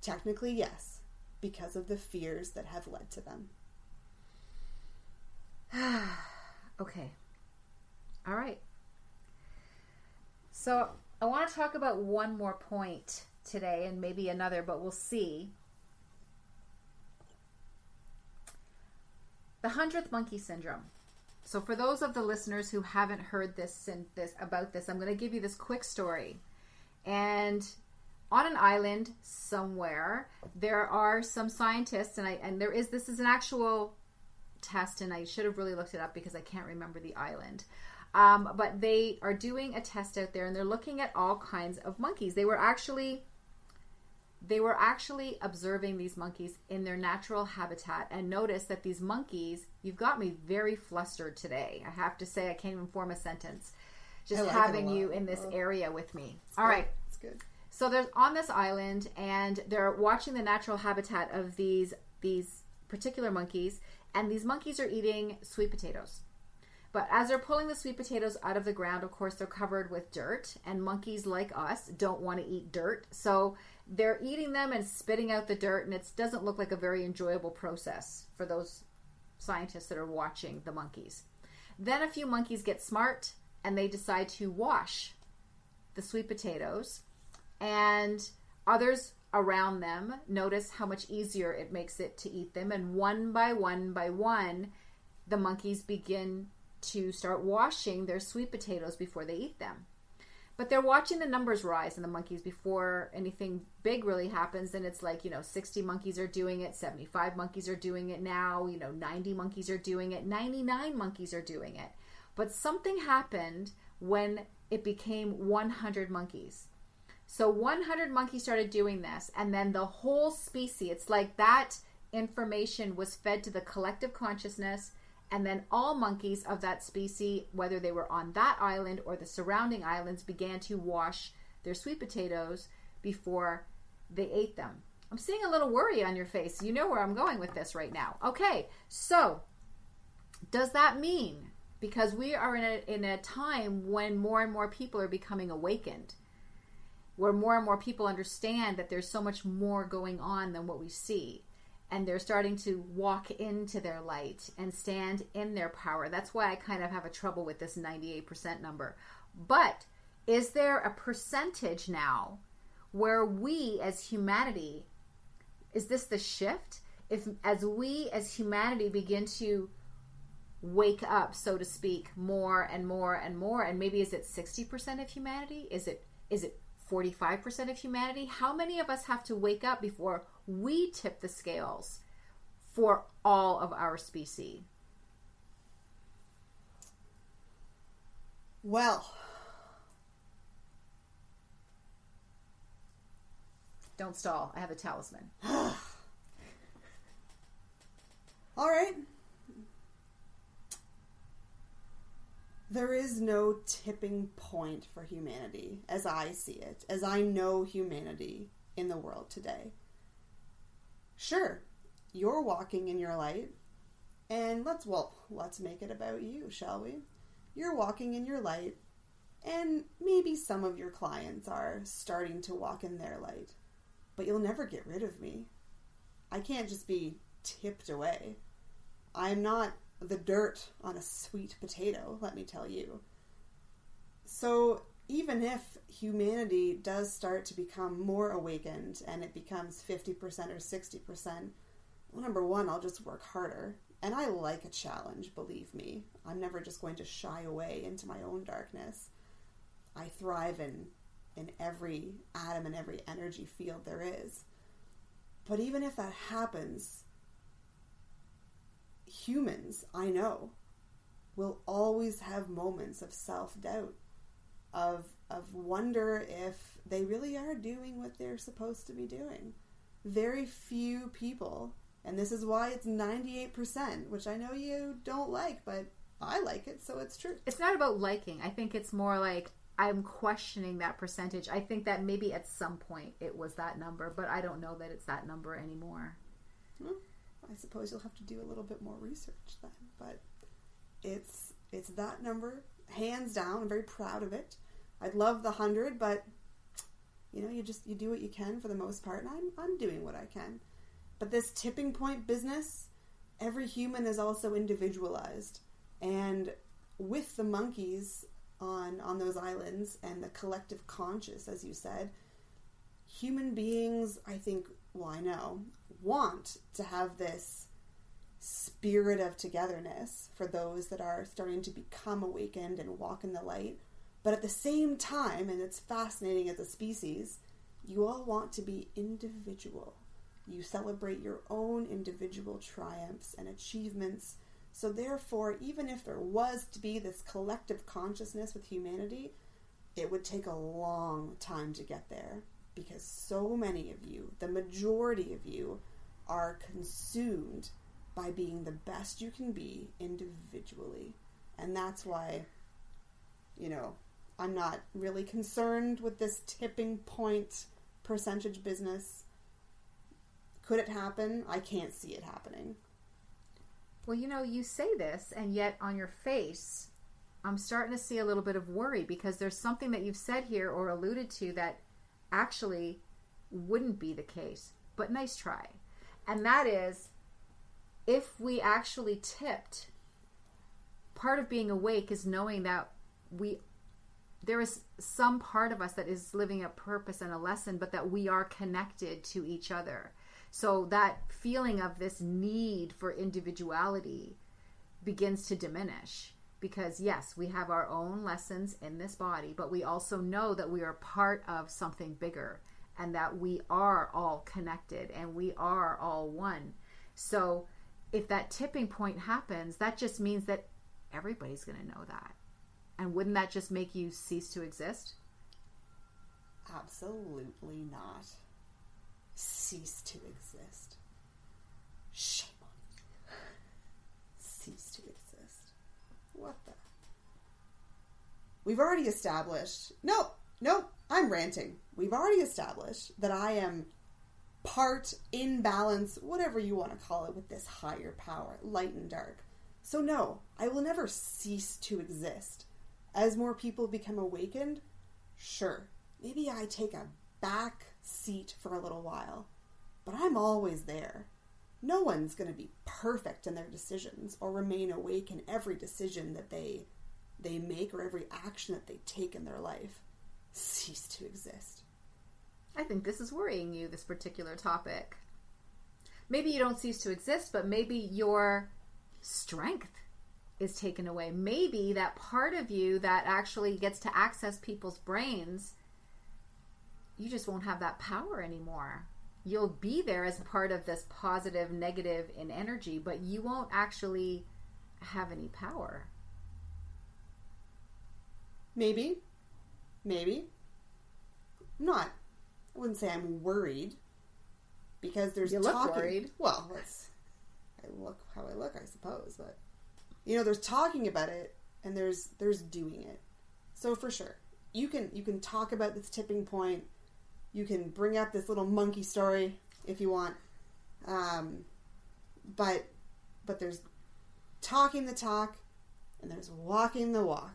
Technically, yes, because of the fears that have led to them. Okay. All right. So I want to talk about one more point today and maybe another, but we'll see. The 100th monkey syndrome. So for those of the listeners who haven't heard this about this, I'm going to give you this quick story. And on an island somewhere, there are some scientists, and this is an actual test, and I should have really looked it up because I can't remember the island. But they are doing a test out there, and they're looking at all kinds of monkeys. They were actually observing these monkeys in their natural habitat, and notice that these monkeys, you've got me very flustered today. I have to say, I can't even form a sentence. Just having you in this area with me. All right. It's good. So they're on this island, and they're watching the natural habitat of these particular monkeys, and these monkeys are eating sweet potatoes. But as they're pulling the sweet potatoes out of the ground, of course, they're covered with dirt, and monkeys like us don't want to eat dirt. So they're eating them and spitting out the dirt, and it doesn't look like a very enjoyable process for those scientists that are watching the monkeys. Then a few monkeys get smart, and they decide to wash the sweet potatoes, and others around them notice how much easier it makes it to eat them, and one by one, the monkeys begin to start washing their sweet potatoes before they eat them. But they're watching the numbers rise in the monkeys before anything big really happens, and it's like, 60 monkeys are doing it, 75 monkeys are doing it now, 90 monkeys are doing it, 99 monkeys are doing it. But something happened when it became 100 monkeys. So 100 monkeys started doing this, and then the whole species, it's like that information was fed to the collective consciousness, and then all monkeys of that species, whether they were on that island or the surrounding islands, began to wash their sweet potatoes before they ate them. I'm seeing a little worry on your face. You know where I'm going with this right now. Okay, so does that mean, because we are in a time when more and more people are becoming awakened, where more and more people understand that there's so much more going on than what we see, and they're starting to walk into their light and stand in their power. That's why I kind of have a trouble with this 98% number. But is there a percentage now where we as humanity, is this the shift? As we as humanity begin to wake up, so to speak, more and more and more? And maybe is it 60% of humanity? Is it 45% of humanity? How many of us have to wake up before we tip the scales for all of our species? Well, don't stall. I have a talisman. All right. There is no tipping point for humanity as I see it, as I know humanity in the world today. Sure, you're walking in your light, and let's make it about you, shall we? You're walking in your light, and maybe some of your clients are starting to walk in their light, but you'll never get rid of me. I can't just be tipped away. I'm not the dirt on a sweet potato, let me tell you. So even if humanity does start to become more awakened and it becomes 50% or 60%, well, number one, I'll just work harder. And I like a challenge, believe me. I'm never just going to shy away into my own darkness. I thrive in every atom and every energy field there is. But even if that happens, humans, I know, will always have moments of self-doubt, of wonder if they really are doing what they're supposed to be doing. Very few people, and this is why it's 98%, which I know you don't like, but I like it, so it's true. It's not about liking. I think it's more like I'm questioning that percentage. I think that maybe at some point it was that number, but I don't know that it's that number anymore. Well, I suppose you'll have to do a little bit more research then, but it's that number, hands down. I'm very proud of it. I'd love the 100, but you do what you can for the most part, and I'm doing what I can. But this tipping point business, every human is also individualized, and with the monkeys on those islands and the collective conscious, as you said, human beings, I think, well, I know, want to have this spirit of togetherness for those that are starting to become awakened and walk in the light. But at the same time, and it's fascinating as a species, you all want to be individual. You celebrate your own individual triumphs and achievements. So therefore, even if there was to be this collective consciousness with humanity, it would take a long time to get there, because so many of you, the majority of you, are consumed by being the best you can be individually. And that's why, I'm not really concerned with this tipping point percentage business. Could it happen? I can't see it happening. Well, you say this, and yet on your face, I'm starting to see a little bit of worry, because there's something that you've said here or alluded to that actually wouldn't be the case. But nice try. And that is, if we actually tipped, part of being awake is knowing that there is some part of us that is living a purpose and a lesson, but that we are connected to each other. So that feeling of this need for individuality begins to diminish, because yes, we have our own lessons in this body, but we also know that we are part of something bigger, and that we are all connected and we are all one. So if that tipping point happens, that just means that everybody's going to know that. And wouldn't that just make you cease to exist? Absolutely not. Cease to exist. Shame on you. Cease to exist. What the? We've already established... Nope, I'm ranting. We've already established that I am part, in balance, whatever you want to call it, with this higher power, light and dark. So no, I will never cease to exist. As more people become awakened, sure, maybe I take a back seat for a little while, but I'm always there. No one's going to be perfect in their decisions or remain awake in every decision that they make or every action that they take in their life. Cease to exist. I think this is worrying you, this particular topic. Maybe you don't cease to exist, but maybe your strength is taken away. Maybe that part of you that actually gets to access people's brains, you just won't have that power anymore. You'll be there as part of this positive, negative in energy, but you won't actually have any power. Maybe. Not. I wouldn't say I'm worried, because there's you talking. Look worried. Well, I look how I look, I suppose, but there's talking about it and there's doing it. So for sure, you can talk about this tipping point. You can bring up this little monkey story if you want, but there's talking the talk and there's walking the walk.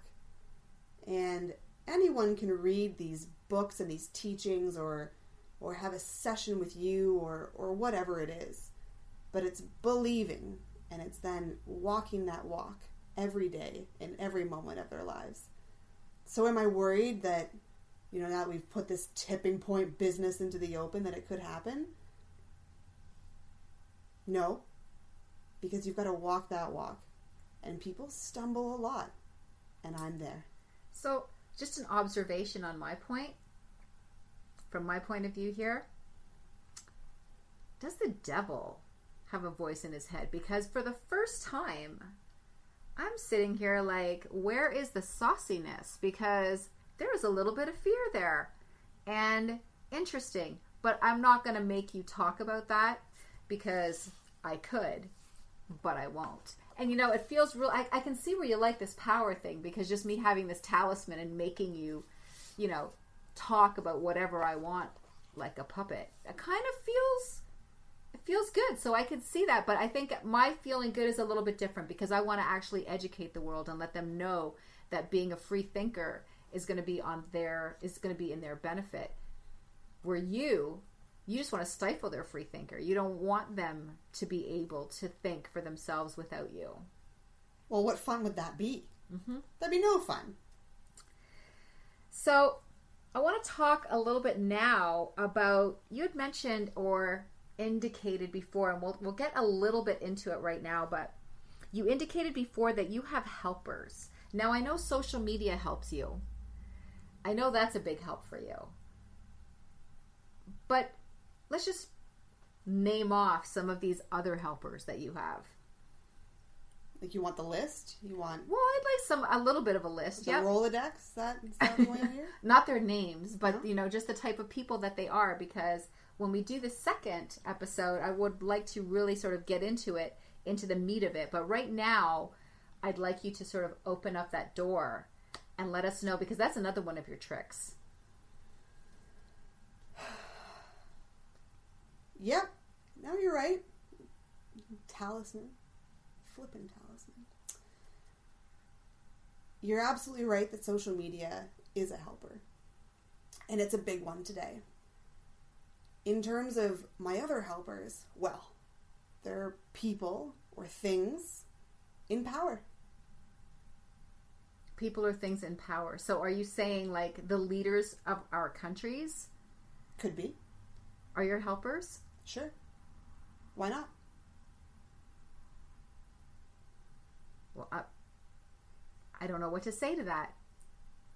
And anyone can read these books and these teachings or have a session with you or whatever it is. But it's believing, and it's then walking that walk every day in every moment of their lives. So am I worried that, now that we've put this tipping point business into the open, that it could happen? No, because you've got to walk that walk. And people stumble a lot, and I'm there. So just an observation on my point, from my point of view here. Does the devil have a voice in his head? Because for the first time, I'm sitting here like, where is the sauciness? Because there is a little bit of fear there. And interesting. But I'm not going to make you talk about that, because I could, but I won't. And it feels real. I can see where you like this power thing, because just me having this talisman and making you, talk about whatever I want like a puppet, it kind of feels good. So I could see that. But I think my feeling good is a little bit different, because I want to actually educate the world and let them know that being a free thinker is going to be in their benefit. Where you just want to stifle their free thinker. You don't want them to be able to think for themselves without you. Well, what fun would that be? Mm-hmm. That'd be no fun. So I want to talk a little bit now about, you had mentioned or indicated before, and we'll get a little bit into it right now, but you indicated before that you have helpers. Now, I know social media helps you. I know that's a big help for you. But let's just name off some of these other helpers that you have. Like, you want the list? You want... Well, I'd like a little bit of a list. The Rolodex? Is that the way here? Not their names, but, just the type of people that they are. Because when we do the second episode, I would like to really sort of get into the meat of it. But right now, I'd like you to sort of open up that door and let us know, because that's another one of your tricks. Yep. No, you're right. Talisman. Flippin' talisman. You're absolutely right that social media is a helper. And it's a big one today. In terms of my other helpers, well, they're people or things in power. People or things in power. So are you saying like the leaders of our countries? Could be. Are your helpers? Sure. Why not? Well, I don't know what to say to that.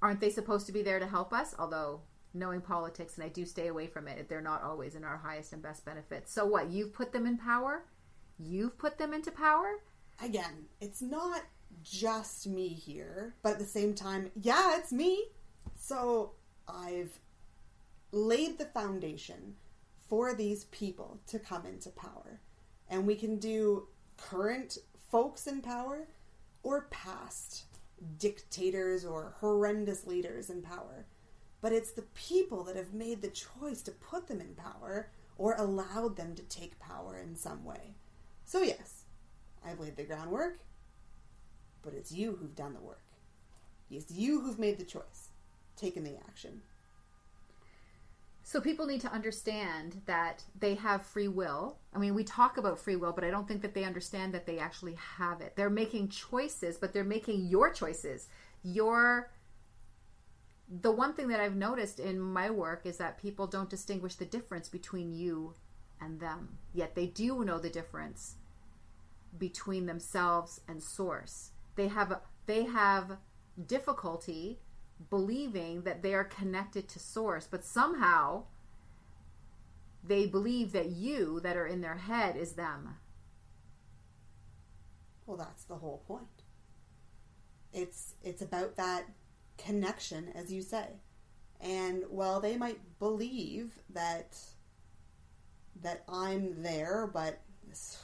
Aren't they supposed to be there to help us? Although, knowing politics, and I do stay away from it, they're not always in our highest and best benefit. So what? You've put them in power? You've put them into power? Again, it's not just me here, but at the same time, yeah, it's me. So I've laid the foundation for these people to come into power. And we can do current folks in power or past dictators or horrendous leaders in power. But it's the people that have made the choice to put them in power or allowed them to take power in some way. So yes, I've laid the groundwork, but it's you who've done the work. It's you who've made the choice, taken the action. So people need to understand that they have free will. I mean, we talk about free will, but I don't think that they understand that they actually have it. They're making choices, but they're making your choices. The one thing that I've noticed in my work is that people don't distinguish the difference between you and them. Yet they do know the difference between themselves and source. They have difficulty believing that they are connected to source, but somehow they believe that you that are in their head is them. Well, that's the whole point. It's about that connection, as you say. And while they might believe that I'm there, but this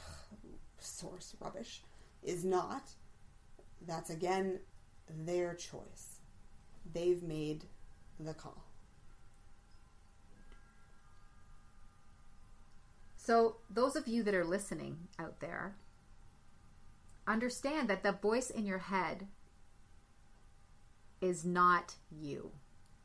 source rubbish is not, that's again their choice. They've made the call. So those of you that are listening out there, understand that the voice in your head is not you.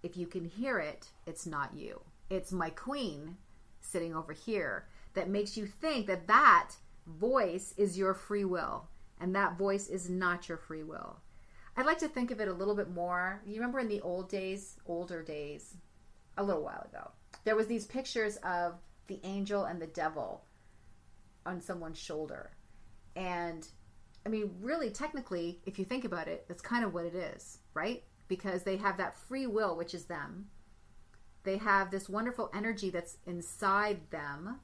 If you can hear it, it's not you. It's my queen sitting over here that makes you think that that voice is your free will, and that voice is not your free will. I'd like to think of it a little bit more. You remember in the older days, a little while ago, there was these pictures of the angel and the devil on someone's shoulder. And I mean, really, technically, if you think about it, that's kind of what it is, right? Because they have that free will, which is them. They have this wonderful energy that's inside them,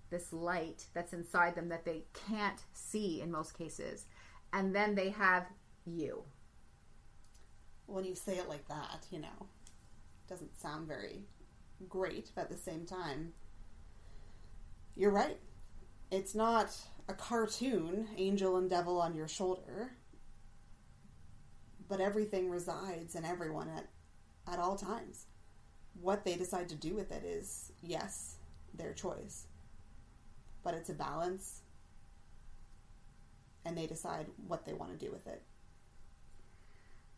this light that's inside them that they can't see in most cases. And then they have you. When you say it like that, it doesn't sound very great, but at the same time, you're right. It's not a cartoon, angel and devil on your shoulder, but everything resides in everyone at all times. What they decide to do with it is, yes, their choice, but it's a balance, and they decide what they want to do with it.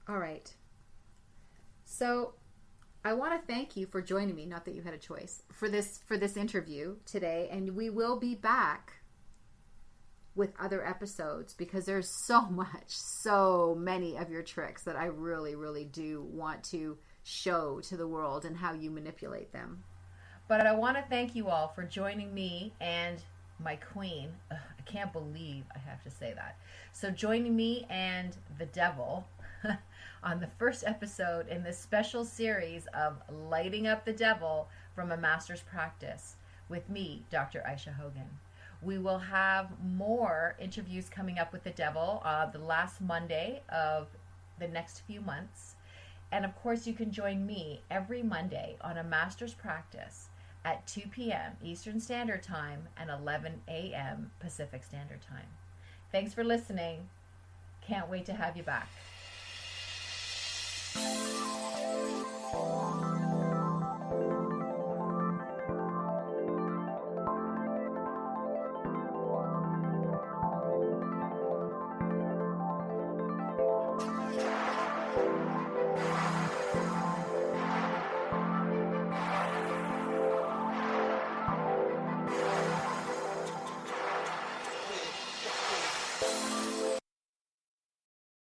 All right. So I want to thank you for joining me, not that you had a choice, for this interview today, and we will be back with other episodes because there's so many of your tricks that I really, really do want to show to the world and how you manipulate them. But I want to thank you all for joining me and my queen. I can't believe I have to say that. So joining me and the devil on the first episode in this special series of Lighting Up the Devil from a Master's Practice with me, Dr. Aisha Hogan. We will have more interviews coming up with the devil the last Monday of the next few months. And of course, you can join me every Monday on a Master's Practice at 2 p.m. Eastern Standard Time and 11 a.m. Pacific Standard Time. Thanks for listening. Can't wait to have you back.